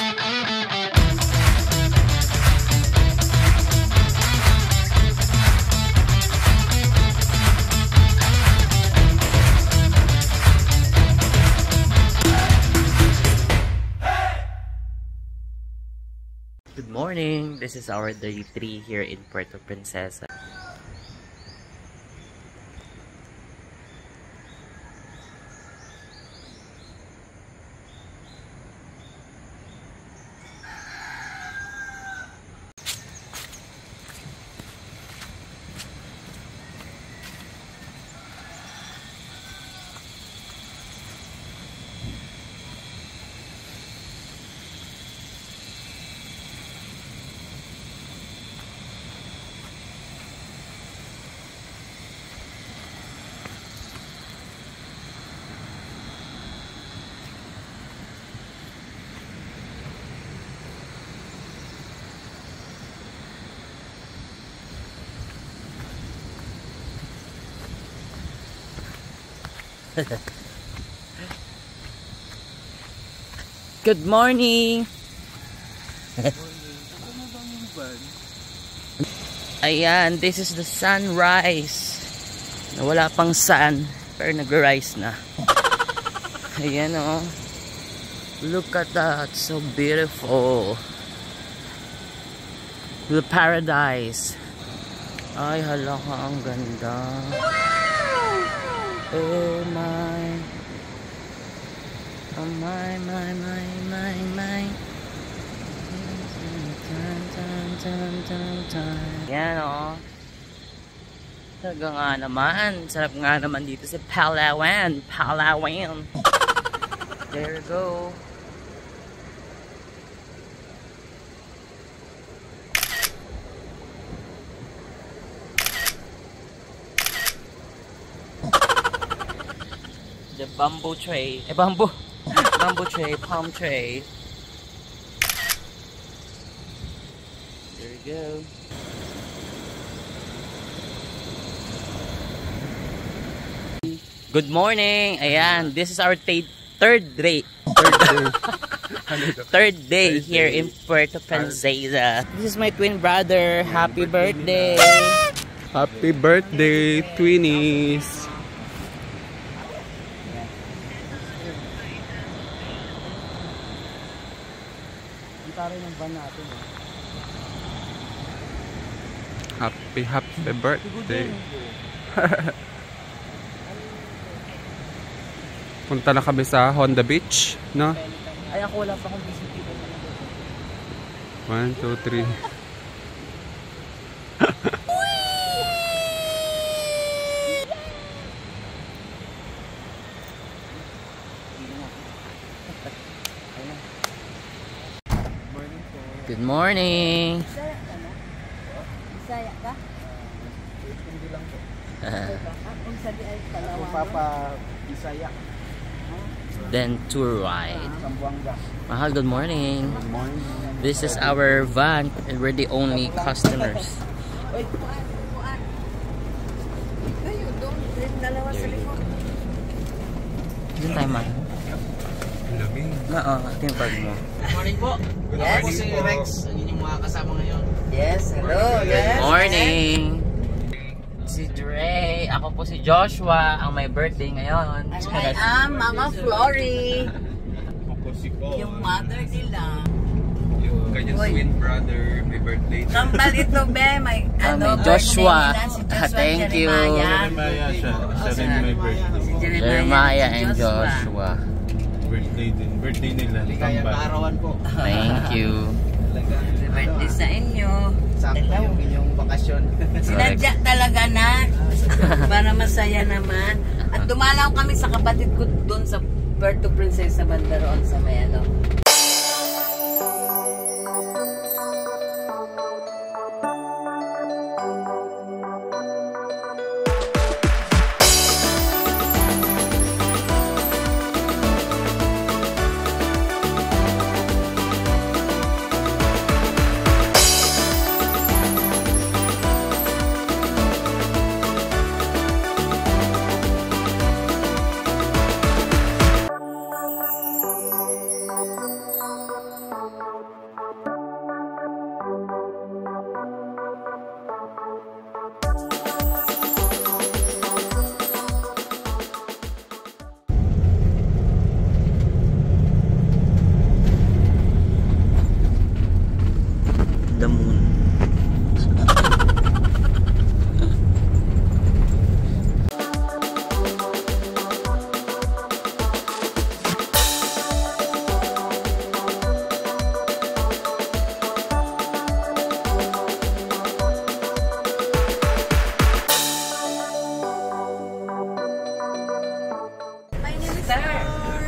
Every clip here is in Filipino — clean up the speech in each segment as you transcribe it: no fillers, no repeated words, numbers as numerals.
Good morning! This is our day 3 here in Puerto Princesa. Good morning! Ayan, this is the sunrise. Wala pang sun, pero nag-rise na. Ayan oh. Look at that, so beautiful. The paradise. Ay, hala ka, ang ganda. Oh my. Oh my. Yan o. Talaga nga naman. Sarap nga naman dito sa Palawan. There you go. The bamboo tray. Bamboo tray, palm tray. There you go. Good morning. Ayan, this is our third day here in Puerto Princesa. This is my twin brother. Happy birthday. Happy birthday, twinnies. Ng van natin, eh. Happy birthday. Punta na kami sa Honda Beach, no? Ay, ako wala pa akong visit dito. 1, 2, 3. Good morning. Bisaya ka? Hindi lang po. Kung sa di ay Palawan. Kung Papa Bisaya. Then tour ride. Zamboanga. Mahal, good morning. Good morning. This is our van and we're the only customers. Dalawa sa likod. Diyan tayo, man. Oo, ito yung bag mo. Good morning po. Yes. Ako po si Rex. Ang inyong mga kasama ngayon. Yes, hello. Yes. Morning! Si Dre. Ako po si Joshua, ang may birthday ngayon. And I am Mama Flory. Yung mother nila. Yung kanyang twin brother, may birthday. Kambal ito, be. May may Joshua. birthday nila. Si Joshua, Thank you. Jeremiah siya. Siya rin may birthday. Si Jeremiah and Joshua. Birthday nila. Ligayang kaarawan po. Thank you. Birthday sa inyo. Sakto yung inyong bakasyon. Sinadya talaga na. Para masaya naman. At dumalaw kami sa kapatid ko doon sa Puerto Princesa banda roon sa may ano. the moon.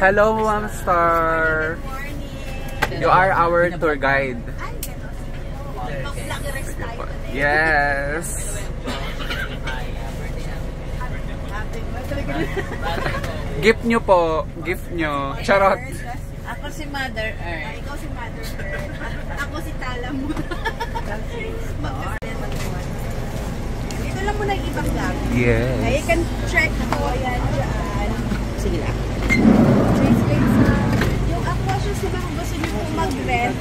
Hello, Ma'am Star. You are our tour guide. Yes. Gift nyo po. Gift nyo. Charot. Ako si Mother Earth. Ikaw si Mother Earth. Ako si Talam. Ito lang muna yung ibang gamit. Yes. You can check ko yan dyan. Sige lang. Yung aquashoes na kung gusto nyo po mag-rent,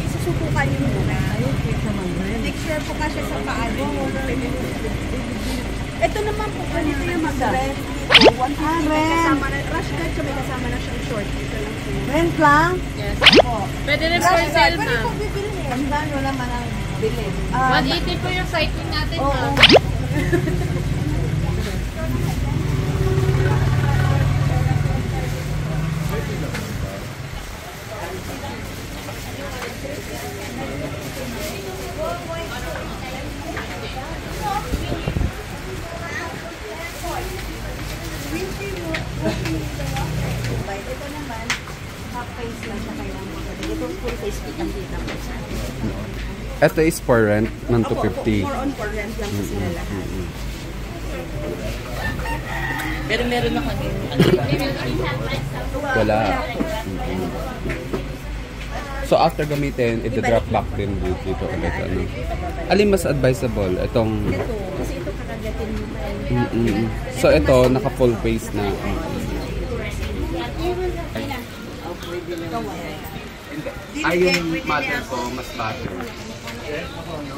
isusubukan nyo muna. Make sure po kasi sa paano. Ito naman po, ganito yung mag-rent. 150 may kasama na, rush guard siya, may kasama na siyang short. Ito lang po. Rent lang? Yes po. Pwede rin for sale, Pwede ma'am. po bibili. Magkano naman ang bilhin? 180 po yung cycling natin, ma'am. Ito naman, half face lang siya kailangan mo. Ito full face kitang-kita mo siya. Ito is for rent ng 250. More on for rent lang po sila lahat. Pero meron na kami. Wala. So after gamitin, i-drop back din dito ulit. Ano. Alin mas advisable? Itong... Ito, kasi ito kakagatin mo pa. So ito, naka full face na. Ay, yung mother ko, mas butter.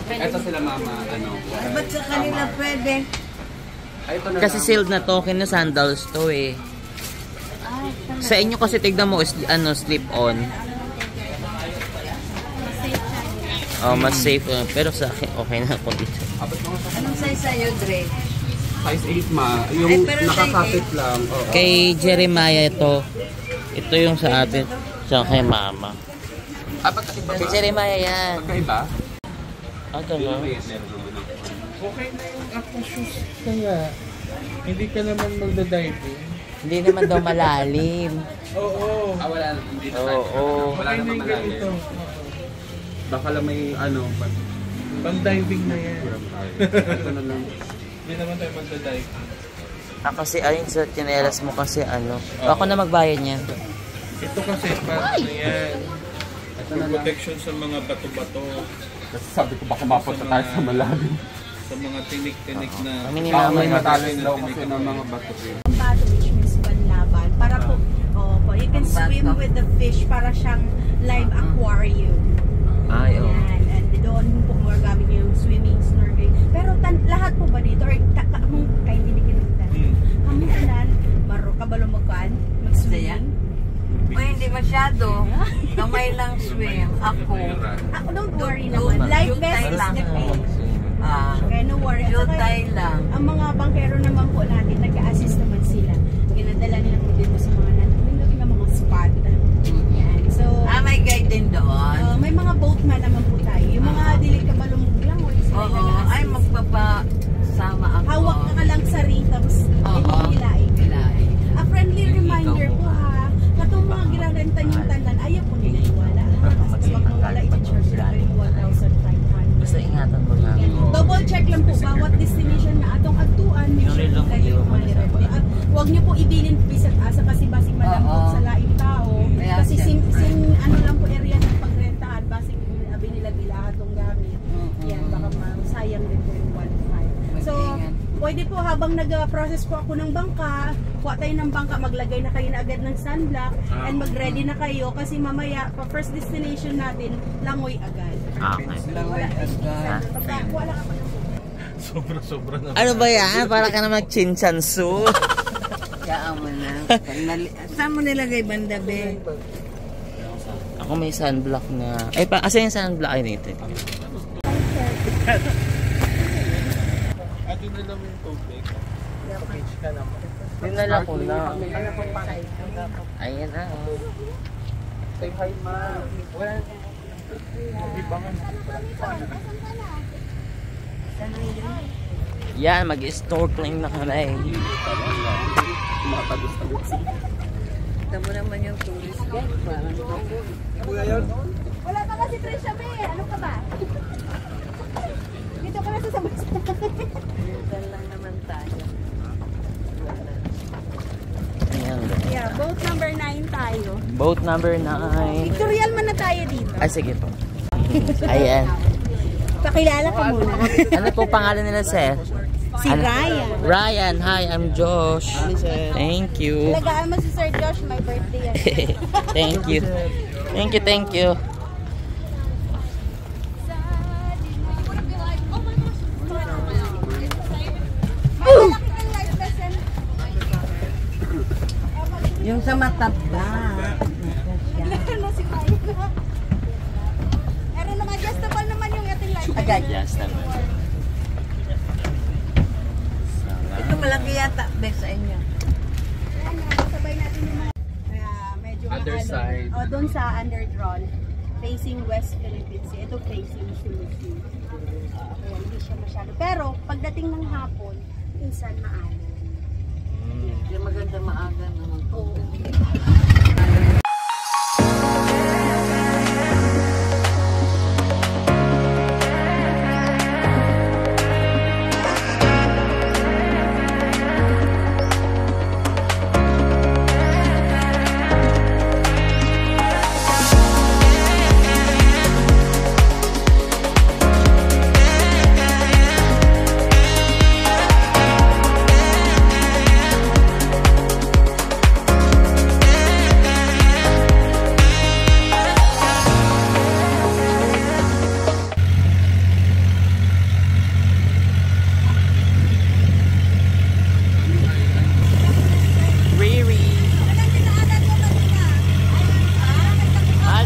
Ito sila mama, ano. Ba't sa kanila pwede? Ay, ito na Kasi lang. sealed na to, kina sandals to eh. Sa inyo kasi tignan mo, ano, slip on. Oh, mas safe. Pero sa akin, okay na ako dito. Anong size sa'yo, Dre? Size 8 ma. Yung Ay, pero size nakakapit lang. Oo. Kay Jeremiah ito. Ito yung sa atin. Sa kay mama. Ah, pagkaiba Si ba? Jeremiah yan. Pagkaiba? Ah, gano'n. Okay na yung aqua shoes kaya. Hindi ka naman magda-diving. Hindi naman daw malalim. Oo. Ah, wala. Hindi na Oo, oo. Wala Okay na naman yung malalim. ganito. Baka lang may ano. Pang-diving na yan. Ito na lang. Hindi naman tayo magda-diving. Ah, kasi ayun sa tinelas mo kasi ano. Ako na magbayad niya. Ito kasi para na yan. Protection sa mga bato-bato. Kasi sabi ko baka mapunta tayo sa malalim. Sa mga tinik-tinik na... Kami ni Baka mama may yung matalis daw kasi ng mga bato. Bato, which means banlaban. Para po, you can swim with the fish para siyang live aquarium. Ay, oh. Yan. And doon po magagamit yung swimming, snorkeling. Pero lahat po ba dito? Or kamong kayo hindi kinagdan? Kamong tanan, kabalo mag-swimming? Uy, hindi masyado. Kamay lang swim. Ako. Ako, don't worry naman. Life vest is lang. the thing. Kaya no worry. At saka, Jutay lang. ang mga bangkero naman po natin, nag-a-assist naman sila. Ginadala nila po dito sa mga natin ng mga spot. Yan. So, May guide din doon. may mga boatman naman po tayo. Yung mga dili ka balong lang, or sila Oo. nag-a-assist. Ay, magpapasama ako. Hawak ka lang sa ring, tapos hilahin. Hilahin. A friendly reminder po ha, katong mga ginarenta yung tanan, ayaw po nila iwala. Tapos pag mawala, i-charge nila kayo 1,500. Basta ingatan mo lang. Double check lang po bawat destination na atong agtuan. Make sure po kayo yung mga nireport. At huwag nyo po ibilin bisag asa kasi basig malambot sa laing tao. Kasi ano lang po area ng pagrentahan, basig binilag-ila atong gamit. Yan, baka masayang din po yung 1,500. So, pwede po habang nag-process po ako ng bangka, kuha tayo ng bangka, maglagay na kayo na agad ng sunblock and mag-ready na kayo kasi mamaya, pa first destination natin, Langoy agad. Okay. Langoy agad. Wala ka pa ng Sobra-sobra na. Ano ba yan? Para ka naman chinchansu. Kaya mo na. Saan mo nilagay banda, be? Ako kung may sunblock na. Ay, asa yung sunblock ay dito? At dinala mo yung tubig. Page ka naman. Dinala ko na. Ayan na. Say hi, ma. Wala. Ibangan. Yan, mag-snorkeling na kami. Kita mo naman yung tourist guide. Parang Wala ka kasi Trisha May. Ano ka ba? Dito ka na sa sabas. minsan lang naman tayo. Ayan. Yeah, boat number 9 tayo. Boat number 9. Pictorial man na tayo dito. Ay, sige po. Ayan. Pakilala ka muna. Ano po pangalan nila, sir? Si Ryan. Ryan, hi, I'm Josh. Thank you. Alagaan mo si Sir Josh, my birthday yan. Thank you. Thank you, thank you. Yung sa mataba. Ano si Ryan? Pero naman, adjustable naman yung ating life. Agad. Yes, naman. Ito malaki yata, Bex, sa inyo. Sabay natin yung mga medyo Other side. O, doon sa underdrawn, facing West Philippines Sea. Ito facing Philippines. Kaya hindi siya masyado. Pero, pagdating ng hapon, minsan maalam. Yung maganda maaga naman. Oo.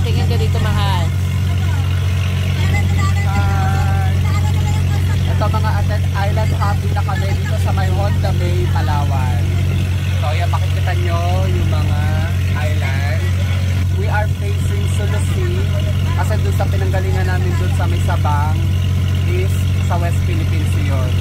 Tingin ka dito, mahal. Ito mga island hopping na kami dito sa may Honda Bay, Palawan. So yan, makikita nyo yung mga island. We are facing Sulusi kasi doon sa pinanggalingan namin doon sa may Sabang is sa West Philippines yun.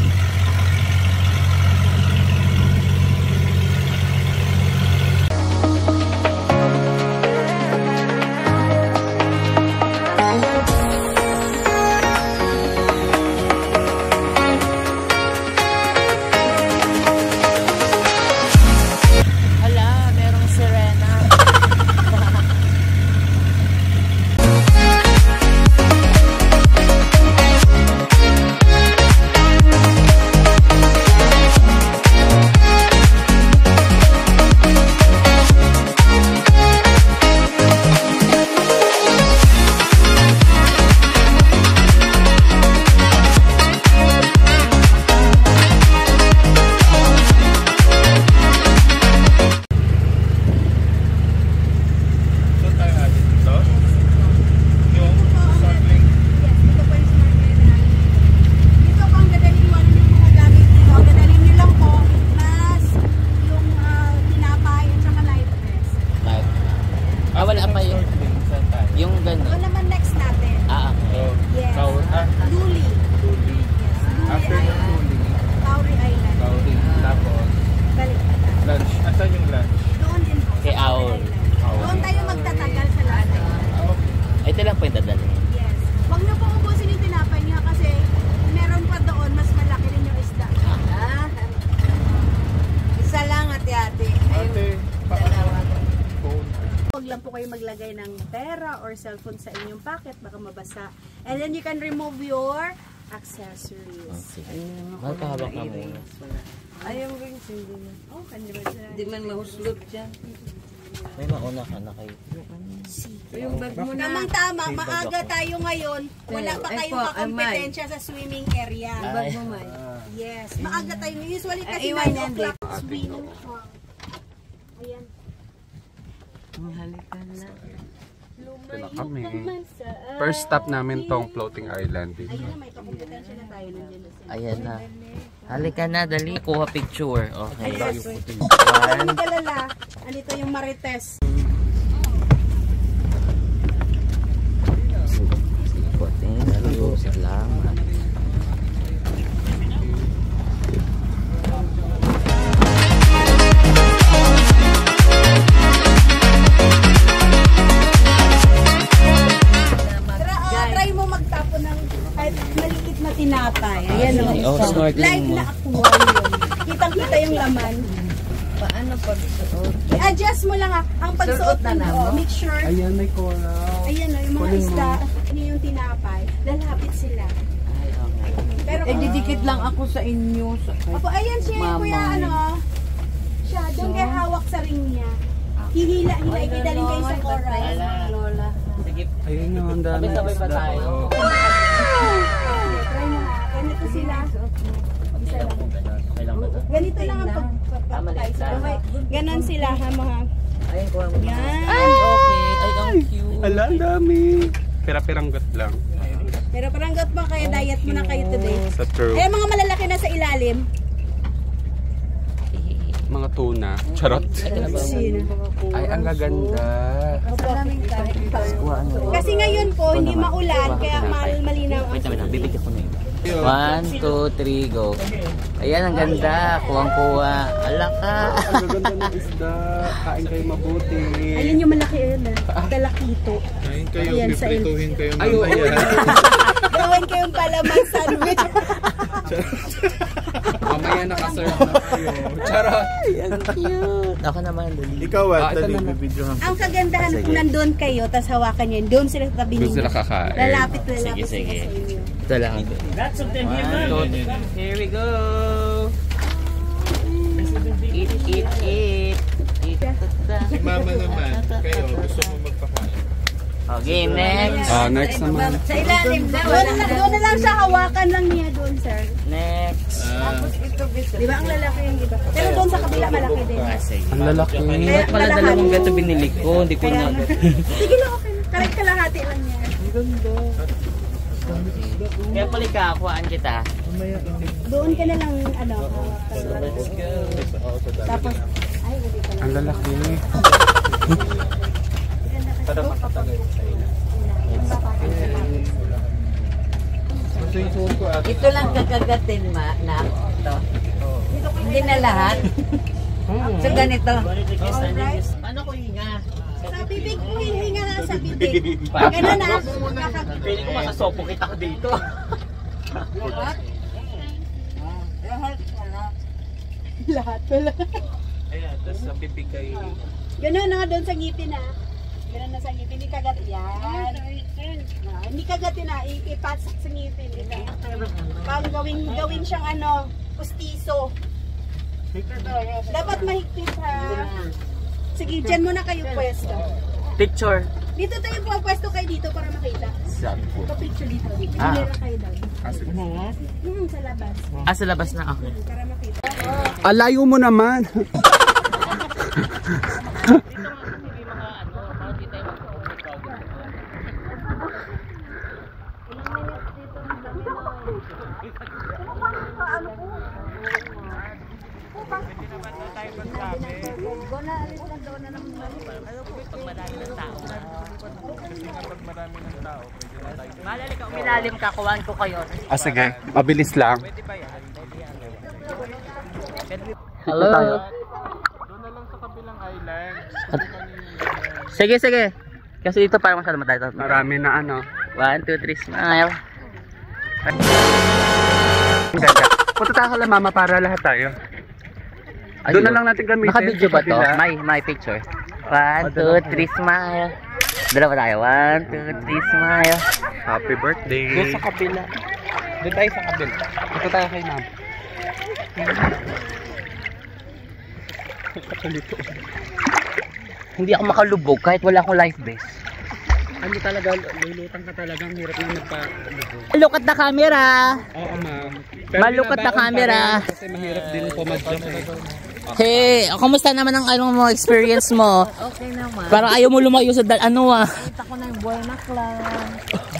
Wala pa yung gano'n. Doon naman next natin. Okay. Yes. Luli. After ng Luli, Tauri Island. Kauri, tapos Balik. lunch. Asan yung lunch? Doon din po. Kay sa Aul. Tauri Island. Doon tayo magtatagal sa lasa. Ito lang po yung dadalhin. Yes. Huwag na po ubusin yung tinapay niya kasi meron pa doon mas malaki rin yung isda. Isa lang, ate-ate. Ate, Dalawa. phone. Huwag lang po kayo maglagay ng pera or cellphone sa inyong pocket, baka mabasa. And then you can remove your accessories. Okay. Magkahabak ka muna. Ayun rings, hindi na. Oh, kandiba dyan. Hindi man mahuslot dyan. May mauna ka na kayo. Yung bag mo na. Tamang-tama, maaga tayo ngayon. Wala pa Ay kayong po, kakompetensya sa swimming area. Bag mo man. Yes, maaga tayo. Usually kasi Iwan 9 yan o'clock swim. Ayan. Halika na. na kami. First stop namin tong floating island. Ayun na, may kakumpetensya na tayo. Nandiyan na sila. Ayan na. Halika na, dali. Kuha picture. Okay. Ang galala, andito yung Marites. Thank you. Salamat. Try mo magtapon ng kahit maliit na tinapay. Ayan o. Snorkeling Live mo. na aquarium. Kitang-kita yung laman. Paano pagsuot? I-adjust mo lang ha. Ang pagsuot Suot na mo, mo? make sure. Ayan, may coral. Ayan o, yung mga isda, yun yung tinapay. Lalapit sila. Pero Didikit lang ako sa inyo. Opo, ayan siya, Mama. kuya, ano. Siya, doon kaya hawak sa ring niya. Hihila, ikidaling kayo sa coral. Lola. Sige. Ayun yung ang dami. Sabay-sabay ba tayo? Try mo ha. Ganito sila. Isa lang. Okay lang ba ito? Ganito lang ang pagpapatay. Ganon sila ha, mga. Ayun ko ang Yan. Okay. Ay, ang cute. Ala, ang dami. Pira-piranggot lang. Pero parang got ba kayo, diet mo na kayo today. Sa true. Ay, mga malalaki na sa ilalim. Mga tuna. Charot. Sino? Ay, ang gaganda. Kasi ngayon po, hindi maulan, kaya malinaw. Wait na, bibigyan ko na yun. 1, 2, 3, go. Ayan, ang ganda. Kuwang-kuwa. Ala ka. Ang gaganda ng isda. Kain kayo mabuti. Ayun yung malaki yun ah. Dalakito. Kain kayo, Ayan, sa piprituhin kayo Ay, oo. mamaya. Gawin kayong palamang sandwich. Mamaya nakaserve na kayo. Charot. Ang cute. Ako naman, dali. Ikaw Ah, ito dali, naman. bibidyohan. Ang kagandahan kung nandun kayo, tas hawakan nyo yun, doon sila sa tabi Doon ninyo. sila kakain. Lalapit Sige, sila sige. sa inyo. Ito lang. 1, 2, here we go. Eat, eat, eat. Eat. Si mama naman, kayo, gusto mo magpakain. Okay, next. Next naman. Sa ilalim na. Doon na lang siya, hawakan lang niya doon, sir. Next. Di ba ang lalaki yung iba? Pero doon sa kabila malaki din. Ang lalaki. Kaya pala dalawang gato binili ko. Hindi ko na. Sige lang, okay na. Kahit kalahati lang niya. Kaya pala ikakuhaan kita. Doon ka na lang, ano, hawakan. Tapos, ay, hindi pala. Ang lalaki. Ito lang kakagatin na ito. Hindi na lahat. So ganito. Paano ko hinga? Sa bibig mo, hihinga na sa bibig. Ganun na. Pili ko masasopo kita ko dito. Lahat wala. Ayan, tapos sa bibigay. Ganun na doon sa ngipin na. Ganun na sa ngipin. Hindi kagat. Yan. Hindi kagat na. Ipatsak sa ngipin. Pag gawin siyang ano, pustiso. Dapat mahigpit ha. Sige, dyan muna kayo pwesto. Picture. Dito tayo po pwesto kayo dito para makita. Pa-picture dito. Ah. Hilera kayo daw. Sa labas. Ah, sa labas na ako. Para makita. Alayo mo naman. Malali ka, umilalim ka, kuhaan ko kayo. Sige. Mabilis lang. Hello. Doon na lang sa kabilang island. Sige, sige. Kasi dito parang masyado matayo. Marami na ano. 1, 2, 3, smile. Ang ganda. Punta tayo kala mama para lahat tayo. Doon na lang natin gamitin. Naka-video ba to? Kabila. May picture. 1, 2, 3, smile. Dalawa tayo. 1, 2, 3, smile. Happy birthday. Doon sa kabila. Doon tayo sa kabila. Punta tayo kay mama. Hindi ako makalubog kahit wala akong life vest. Ano talaga, lulutang ka talaga. Ang hirap na magpa-lubog. Look at the camera. Oo ma'am. Malukot na camera. Kasi mahirap din pumadyak eh. Hey, kamusta naman ang ano mo, experience mo? Okay naman. Parang ayaw mo lumayo sa ano ah. Kita ko na yung buhay na clam.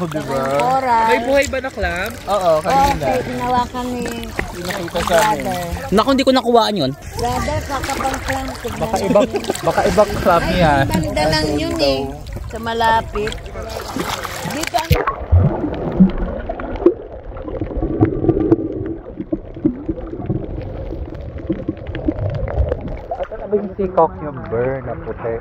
Oh, diba? Oras. May buhay ba na clam? Oo, kanina. Okay, tinawakan ni Pinakita sa amin. brother. Naku, hindi ko nakuhaan yun. Brother, kakapang clam. Baka ibang club yan. Banda lang yun eh. Sa malapit. Dito ang... Yung sea cucumber na puti.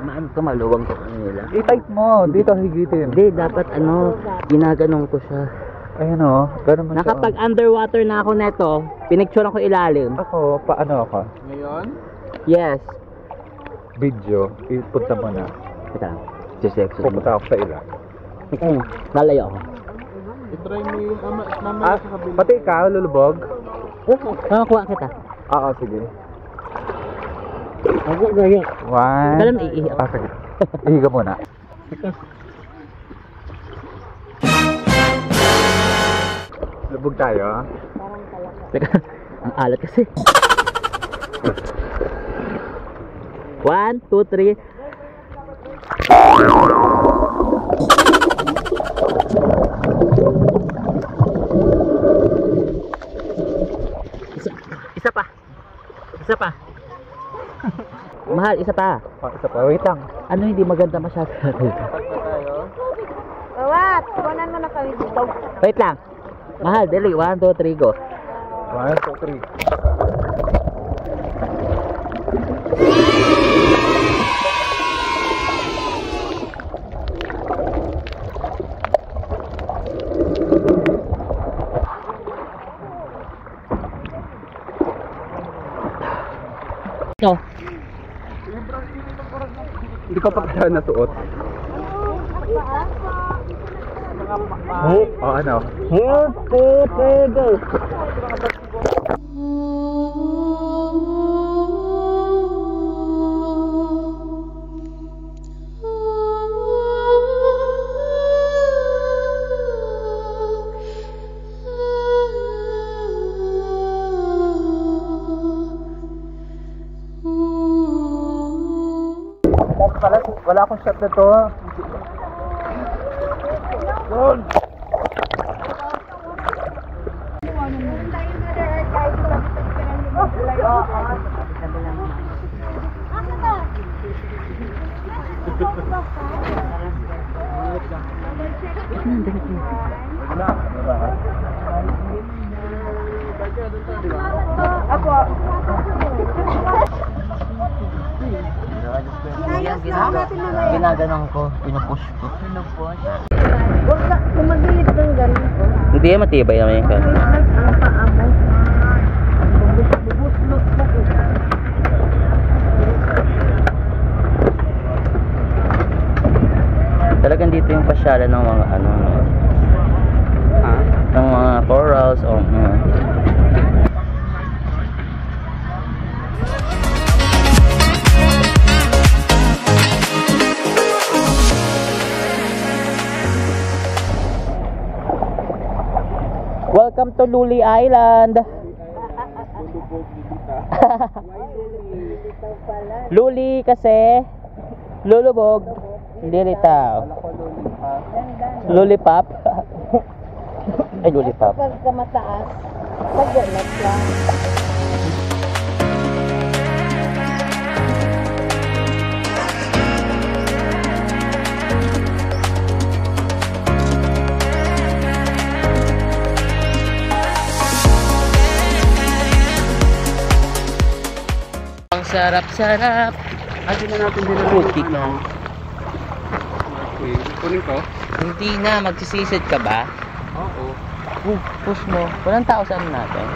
Maan ka, maluwang ko kanila. I-type mo, dito higitin. Hindi, dapat ano, ginaganong ko siya. Ayun o, gano'n mo siya. Nakapag underwater na ako neto, pinicturean ko ilalim. Ako, paano ako? Ngayon? Yes. Video, ipunta mo na. Teka lang, just exit. Pupunta ako sa ila. Lalayo ako. I-try mo yung mamaya sa kabila. Pati ikaw, lulubog? Nakakuha kita. Oo, sige. Ako gaya. One. Alam, iiyak. Sige. Ihiga muna. Lubog tayo. Teka, ang alat kasi. 1, 2, 3. Isa pa. Isa pa. Mahal, isa pa. Isa pa, wait lang. Ano hindi maganda masyado? What? Kunan mo na kami dito. Wait lang. Mahal, dali. 1, 2, 3, go. 1, 2, 3. No. Hindi ko pa kaya nasuot. Oh, ano? 1, 2, 3, go. Wala akong shot na to. Ginaganong ko, pinupush ko. Huwag ka, kumagilid ng ganun ko. Hindi matibay naman yung kan. Ang paa mo. Bubuslot mo ko. Talagang dito yung pasyalan ng mga ano, no? Ng mga corals o mga... Welcome to Luli Island. Luli kasi lulubog, hindi litaw. Lollipop. Ay, lollipop. Kapag kamataas, pag-galat lang. Ang sarap-sarap. Adi na natin din ang Putik na. Okay, kunin ko. Hindi na, magsisisid ka ba? Oo. Push mo. Walang tao sa ano natin.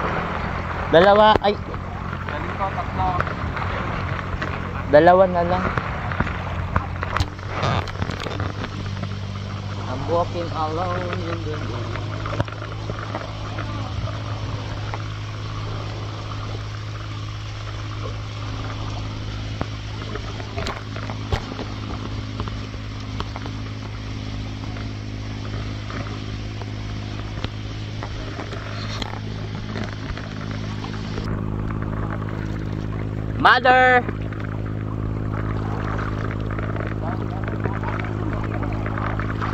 Dalawa, ay. Galing ko, tatlo. Dalawa na lang. I'm walking alone in the night. Mother!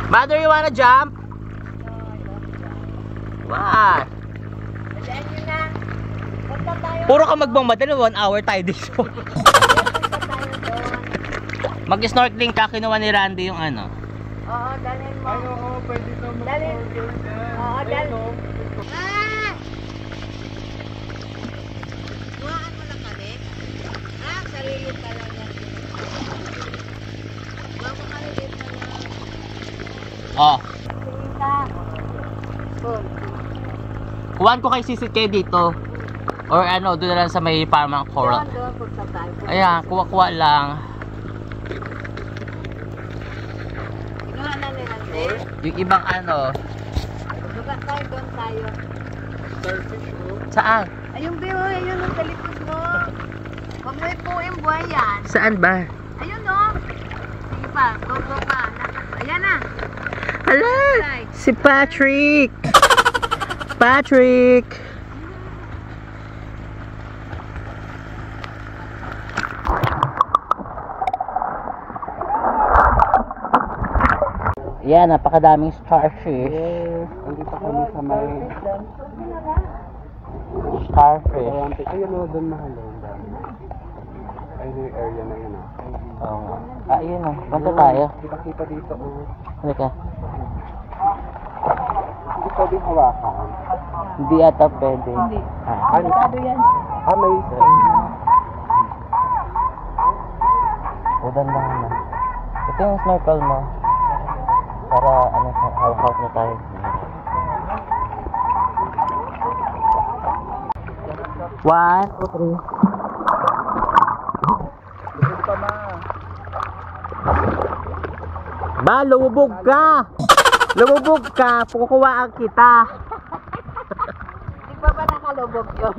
Mother, you wanna jump? What? Puro ka magmamadali, 1 hour tayo dito. Mag-snorkeling ka, kinuha ni Randy yung ano. Oo, dalhin mo. Ay, oo, pwede ka Dalhin. Oo, dalhin. Buhaan mo na kami. Sarili ka lang yan. Buhaan mo kami dito na. Oh. Sige ka. Boom. Kuhaan ko kay sisit kayo dito. Or ano, doon na lang sa may parang coral. Doon, punta tayo. Ayan, kuha-kuha lang. Kinuha na ni Randy. Yung ibang ano. Lugat tayo, doon tayo. Saan? Ayun, Beo, ayun ang talikod mo. Huwag mo ipuin buhay yan. Saan ba? Ayun, no. Sige pa, go pa. Ayan na. Hala! Si Patrick! Patrick! Yan, napakadaming starfish. Yes, andito kami sa may Starfish. ayun o, doon mahalo. Ayun yung area na yun o. Oo nga. Ah, yun o. Punta tayo. Kita dito o. Halika. Hindi pwedeng hawakan. Hindi ata pwede. Hindi. Ano? May Udan lang na. Ito yung snorkel mo. Para ano, hawak na tayo. One, two, three. Ba, lumubog ka! Lumubog ka! Kukuhaan kita! Di ba nakalubog yun?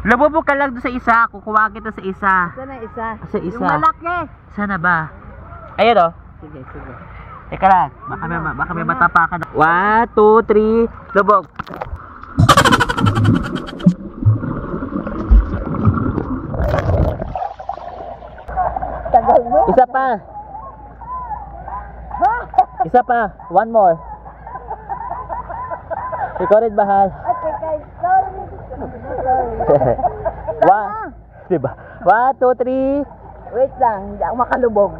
Lumubog ka lang doon sa isa. Kukuhaan kita sa isa. Saan ang isa? Sa isa. Yung malaki. Sana ba? Ayun o. Sige. Teka lang. Baka may matapakan. 1, 2, 3. Lubog. Tagal mo. Isa pa. Isa pa. One more. Recorded bahal. Okay, sorry. Diba? 1, 2, 3. Wait lang, hindi ako makalubog.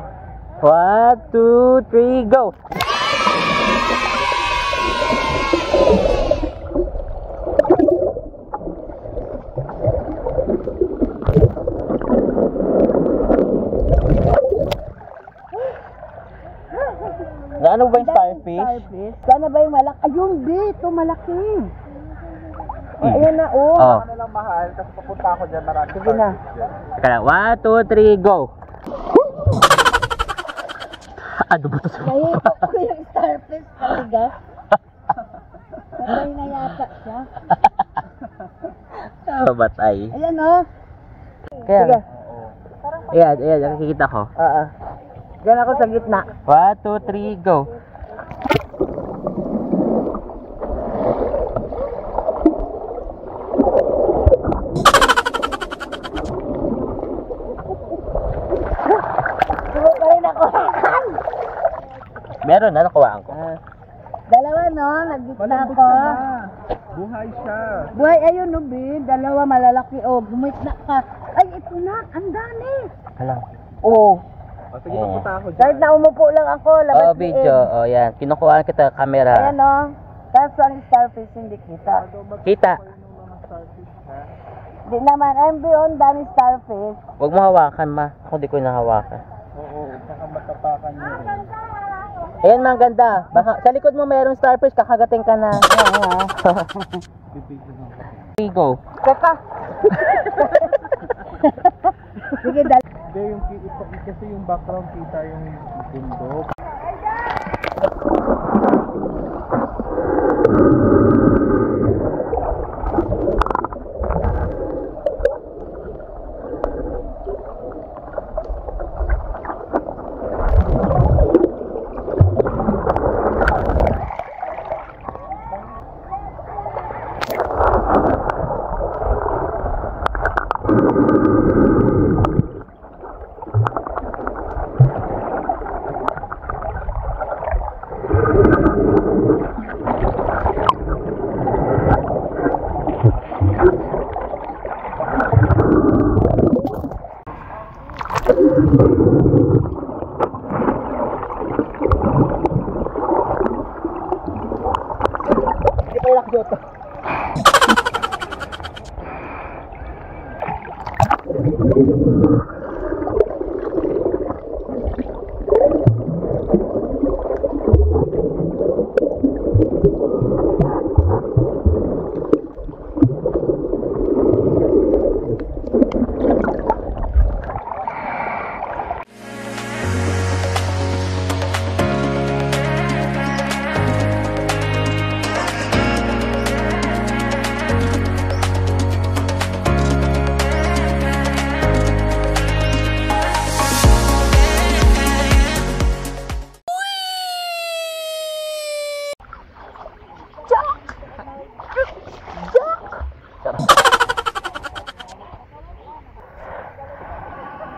1, 2, 3, go! Ano ba yung starfish? Sana ba yung malaki? Ayun, ito malaki. Ayun na, Oh. ano lang mahal, kasi papunta ako dyan, marami. Sige na. Teka lang. 1, 2, 3, go! Ano ba ito? Kaya ito ko yung starfish talaga. Patay na yata siya. Batay. Ayan o. Kaya, Sige. ayan, nakikita ko. Oo. Diyan ako sa gitna. 1, 2, 3, go! Sumo pa rin ako. Meron na, nakuhaan ko. Dalawa no, naggitna ako. Buhay siya. Buhay, ayun no, Bin. Dalawa malalaki. O, gumitna ka. Ay, ito na. Ang dami. Hala. Oo. O sige, papunta ako dyan. Kahit na umupo lang ako, labas Oh, video. Oh, yan. Kinukuhaan kita camera. Ayan no. Kaso ang starfish hindi kita. Kita. Di naman, I'm beyond dami starfish. Huwag mo hawakan, ma. Ako di ko nahawakan. Oo, saka matapakan niyo. Ayan, mga ganda. Baka, sa likod mo mayroong starfish, kakagating ka na. Go. Teka. Sige, dal. Hindi, yung kasi yung background kita yung bundok.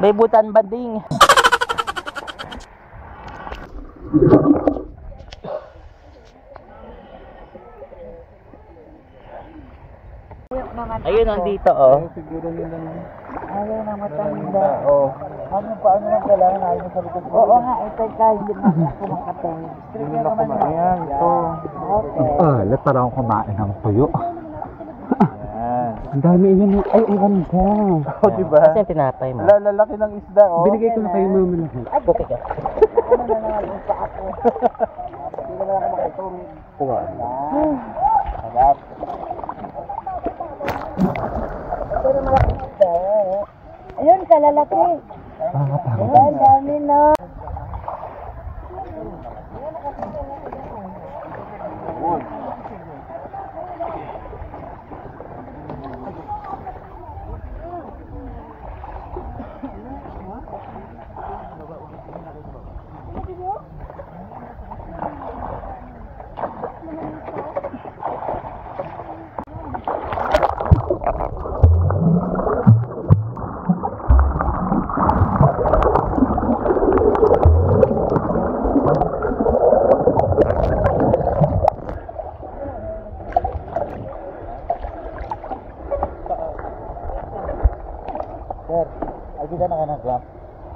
May butan banding. Ayun, nandito oh. Siguro nilang Ayaw na matanda. oh. Ano pa, ano na kailangan ayaw sa likod? Oo nga, ito kahit hindi na ako makatay. Hindi na kumain. Ito. Okay. Parang kumain ng tuyo. Yan. Ang dami yan. Ay, ang ganda. Oh, diba? Kasi tinapay mo. Lalaki ng isda, oh. Binigay ko na kayo mama lahat. Okay ka. Ano na naman yung pa ako? Hindi naman ako makitong. Kuha. Harap. Pero malaki ito. Ayun, kalalaki. Ang dami na.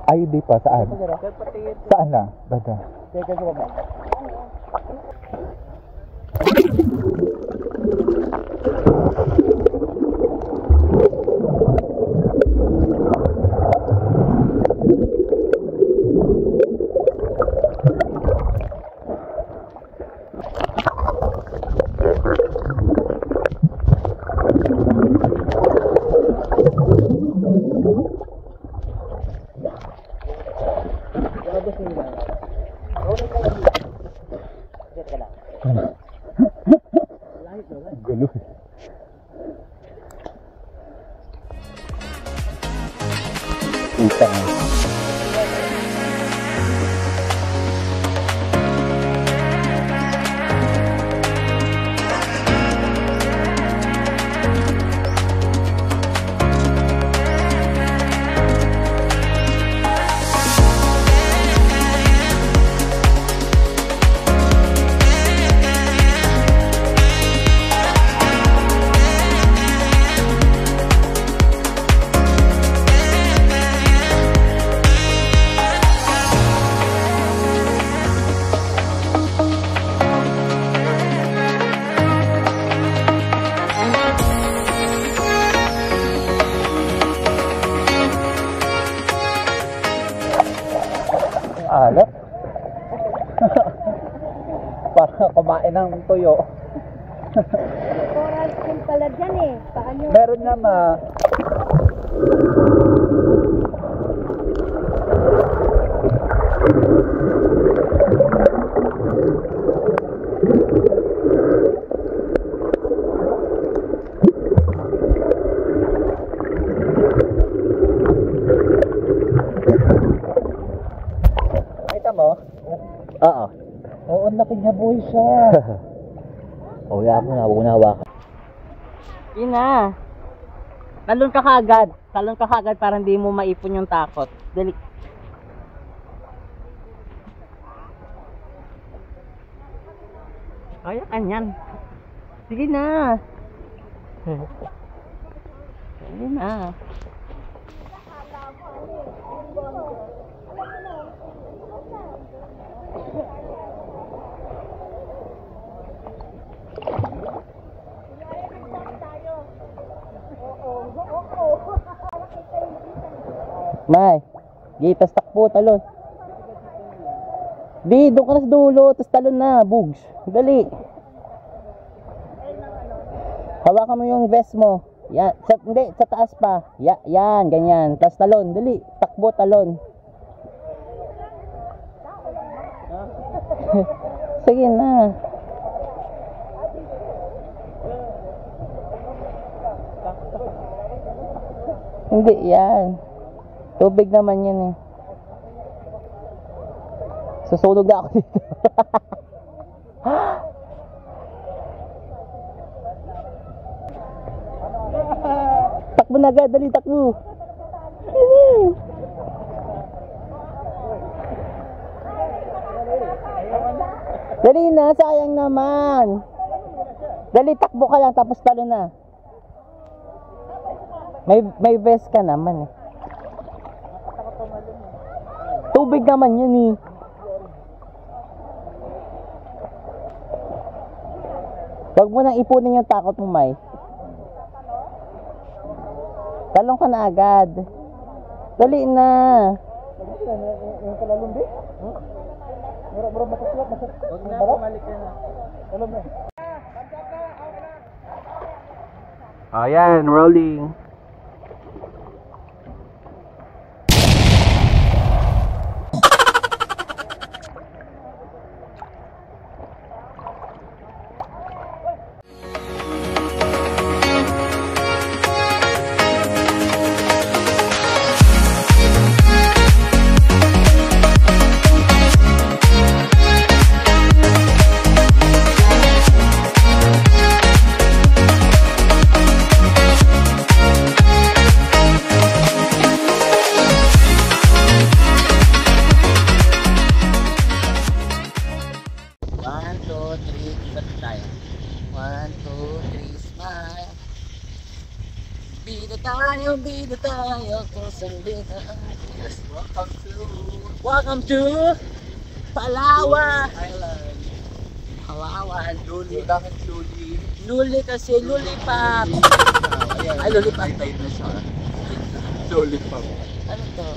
Ay, di pa. Saan? Saan na? Bada. Gulo. Utang. Alap. Para kumain ng tuyo. Coral skin pala dyan eh. Paano? Meron nga ma. Kita mo? Oo. Oo, laki niya boy siya. O, yan mo na. Huwag mo na hawakan. Yun na. Talon ka kagad. Talon ka kagad para hindi mo maipon yung takot. Dali. Kaya kanyan. Sige na. Sige na. May. Gitas takbo, talon. Di, doon ka na sa dulo, tapos talon na, bugs. Dali. Hawakan mo yung vest mo. Yan, hindi, sa taas pa. Yan, ganyan. Tapos talon, dali. Takbo, talon. Sige na. Hindi, yan. Tubig naman yan eh. Susunog na ako dito. Takbo na agad, dali, takbo. Dali na, sayang naman. Dali, takbo ka lang, tapos talo na. May vest ka naman eh. Tubig naman yun eh. Huwag mo nang ipunin yung takot mo, May. Talong ka na agad. Dali na. Yung kalalumbi? Mura mataslat. Huwag na, bumalik yan. Talong na. Ayan, rolling. Bida tayo kung saan bida. Welcome to Palawan Island. Palawan. Luli, bakit luli? Luli kasi lollipop. Ay, lollipop type na siya. Lollipop. Ano to?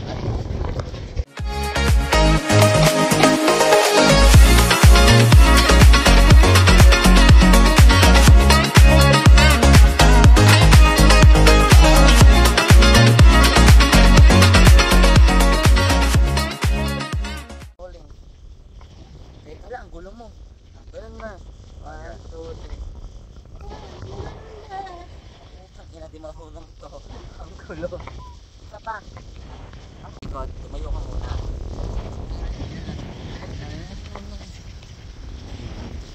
Gulo mo. Ganun na. 1, 2, 3. Hindi natin mahulong to. Ang gulo. Isa pa. Ang ikot. Tumayo ka muna.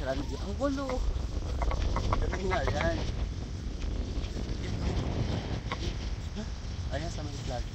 Ang gulo. Ganun nga yan. Ayan sa may vlog.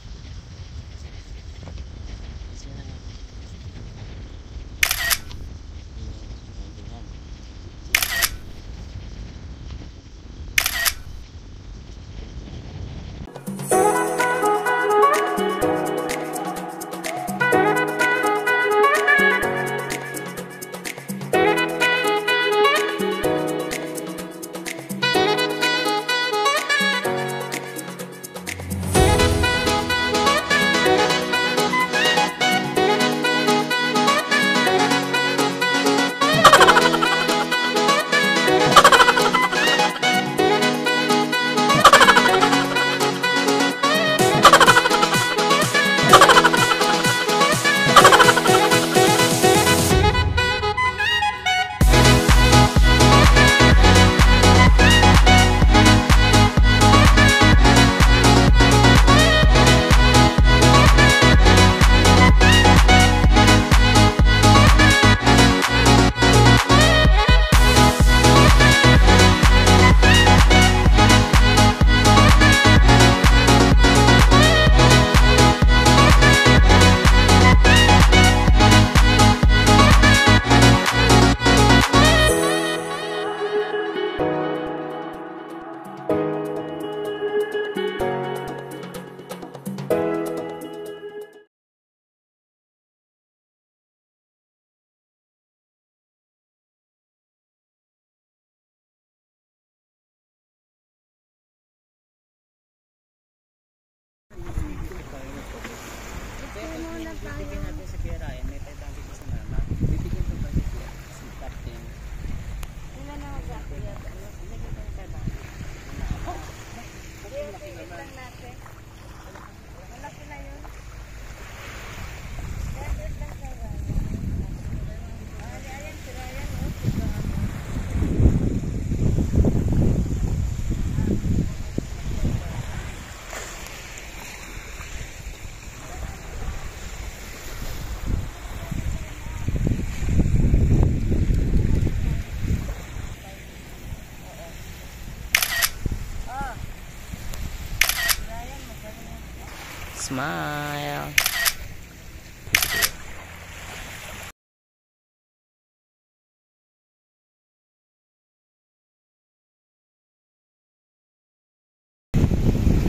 Smile.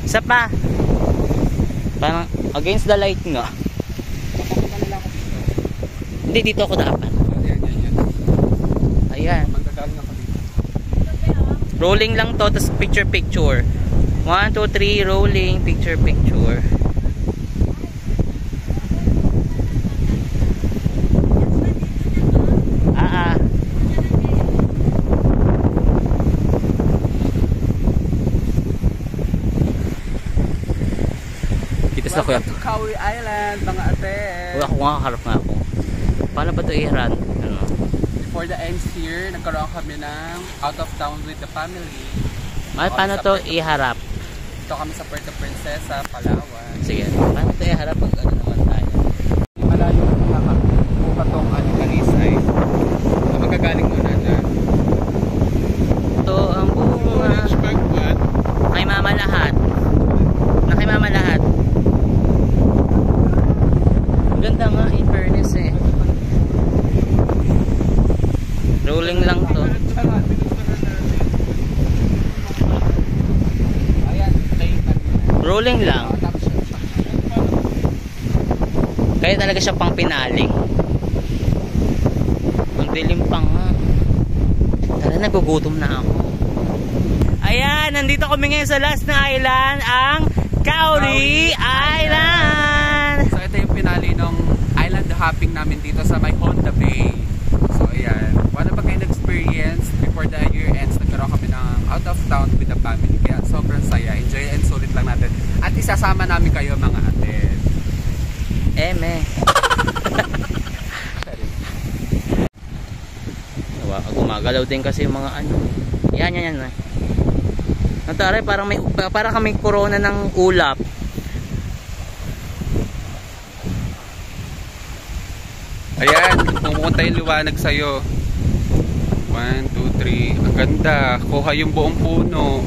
Isa pa. Parang against the light nga. Hindi, dito ako dapat. Ayan. Rolling lang to, tapos picture. 1, 2, 3, rolling, picture. Welcome to Kauai Island, mga ate. Ako nga, harap nga ako. Paano ba ito i-run? Ano? Before the ends here, nagkaroon kami ng out of town with the family. Paano to iharap? Ito kami sa Puerto Princesa, Palawan. Sige, paano to iharap pag ano naman tayo? Malayo buka tong Kanisay. Magagaling muna dyan. Ito ang bunga. Kay mama lahat. Kay mama lahat. Ganda nga, in fairness eh. Rolling lang to. Rolling lang. Kaya talaga siya pang pinaling. Ang dilim pa nga. Tara, nagugutom na ako. Ayan, nandito kami ngayon sa last na island, ang Kauai Island. So ito yung pinali ng island hopping namin dito sa may Honda Bay. So ayan, wala pa kayo experience before the year ends. Nagkaroon kami ng out of town with the family. Kaya sobrang saya, enjoy and sulit lang natin. At isasama namin kayo mga ate. Eme. Gumagalaw din kasi yung mga ano. Yan. Natare, parang kami corona ng ulap. Ayan, pumunta yung liwanag sa'yo. 1, 2, 3. Ang ganda. Kuha yung buong puno.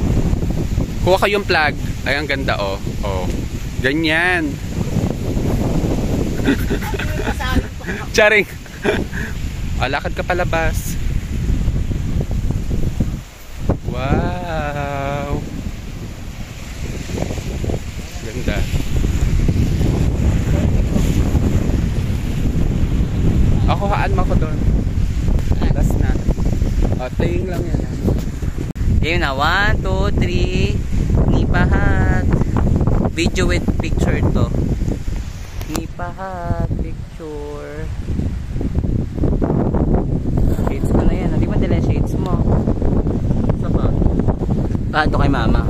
Kuha kayong flag. Ay, ang ganda oh. Oh. Ganyan. Charing. Lakad ka palabas. Wow. Ganda. Ako haan mo ko doon. Last na. O, tingin lang yan. Yun na, 1, 2, 3. Nipahat. Video with picture to. Nipahat. Picture. Shades ko na yan. Hindi mo dala shades mo. Sa ba? Ito kay mama.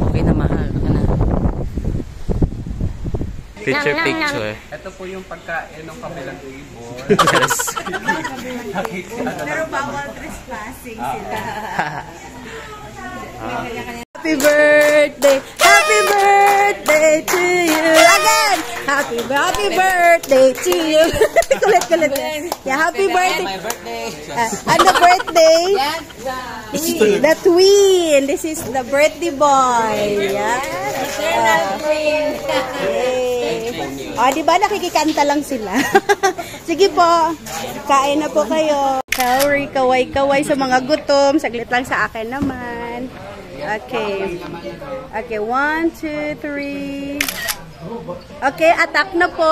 Okay na, mahal. Okay na. Picture. Ito po yung pagkain ng kabilang table. Yes. Pero bawal trespassing sila. Happy birthday! Happy birthday to you! Again! Happy birthday to you! Kulit. Yeah, happy birthday! My birthday! And the birthday? The twin! This is the birthday boy! Yeah! O, diba nakikikanta lang sila? Sige po, kain na po kayo. Sorry, kaway-kaway sa mga gutom. Saglit lang sa akin naman. Okay. Okay, 1, 2, 3. Okay, attack na po.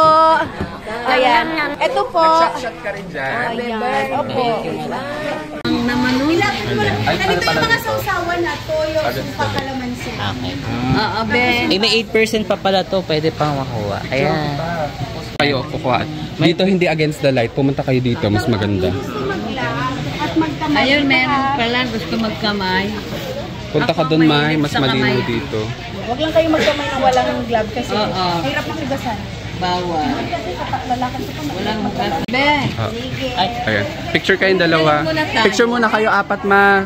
Ayan. Ito po. Nag-shot ka rin dyan. Ayan. Opo. Ganito yung mga sausawan na toyo, suka, kalamansi. Okay. Ben. May 8% pa pala to. Pwede pang makuha. Ayan. Kayo, kukuha. Dito hindi against the light. Pumunta kayo dito. Mas maganda. At magkamay. Ayun, meron pala. Gusto magkamay. Punta ka doon, May. Mas malinaw dito. Huwag lang kayo magkamay ng walang glove kasi hirap makigasan. Bawal. Kasi lalakad sa kamay. Walang magkamay. Ben. Ayan. Picture kayong dalawa. Picture muna kayo, apat, ma.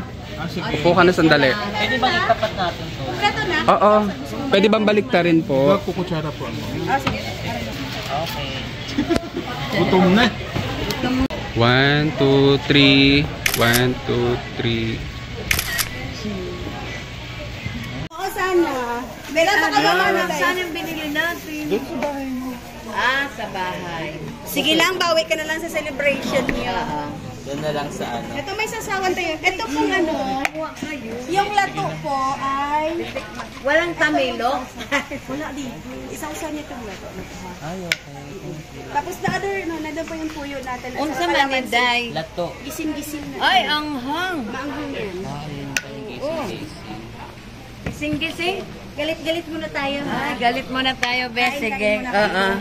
Upo ka na sandali. Pwede ba itapat natin to? Ito na. Oo. Pwede bang baliktarin po? Kukutsara po. Sige. Okay. Gutom na. 1, 2, 3. 1, 2, 3. Wala pa ka naman. Saan yung binili natin? Doon sa bahay mo. Ah, sa bahay. Sige lang, bawi ka na lang sa celebration niyo. Doon na lang sa ano. Ito may sasawan tayo. Ito pong ano, yung lato po ay... Walang tamilo. Wala dito. Isausaw niyo itong lato. Ay, okay. Tapos the other, no, nandun po yung puyo natin. at Unsa saka man kalamansi. day? Lato. Gising-gising na. Ay, ang hang. Maanghang yan. Ayun pa yung gising-gising. Gising-gising. Galit-galit muna tayo, ha? Ay, galit muna tayo, be. Kain Sige. muna Oo. tayo.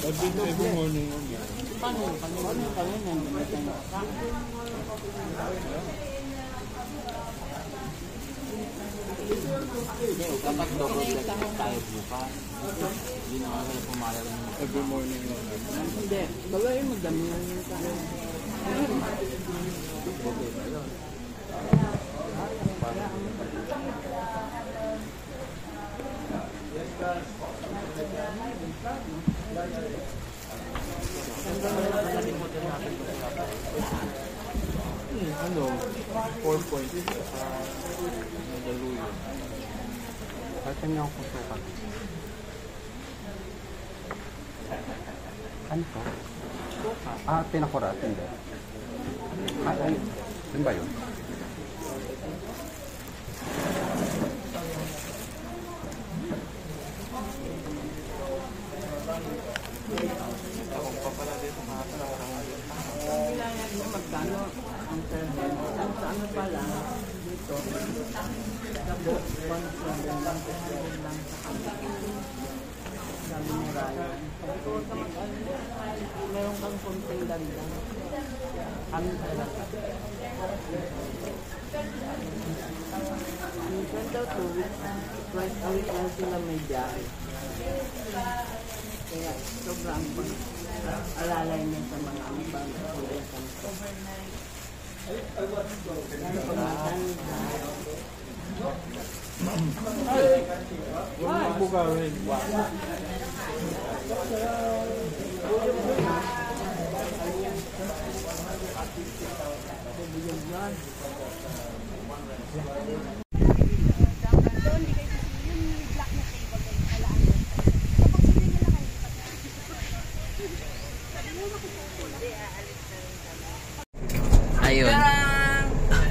Every morning. Kapag double check tayo bukas. Hindi na kami pumayag ng Every morning. Hindi. Bagay mo dami lang yung tayo. Ano? 4 points. Nadaluyo. Kahit niya ako kusukat. Ano to? Ah, pinakurat. Hindi. Ay, yun ba yun? Magkano ang terhen? Ang sa ano pala, dito, dabo, 1 lang sa kami. Sabi ni Ryan. Sabi ko, huwag ka mag-ano, meron kang konting dandan. Kami talaga. Minsan daw 2 weeks, twice a week lang sila may biyahe. Kaya sobrang alalay niya sa mga ambang kulitan. Huwag mo bugawin. Ayun.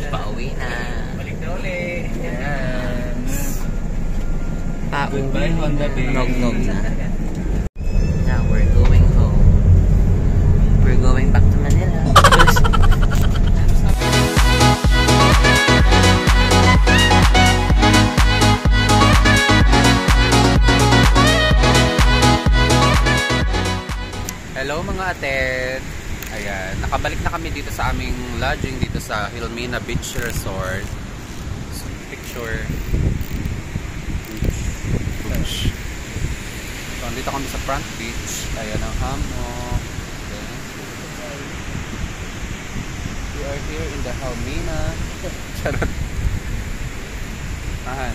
Pauwi na. Balik na ulit. Yes. Goodbye, Honda Bay. Nog-nog na. Now we're going home. We're going back to Manila. Hello mga ated. Ayan, nakabalik na kami dito sa aming lodging dito sa Hilmina Beach Resort. So, picture. Beach. So, dito kami sa front beach. Ayan ang hammock. Okay. We are here in the Hilmina. Charot. Ahan.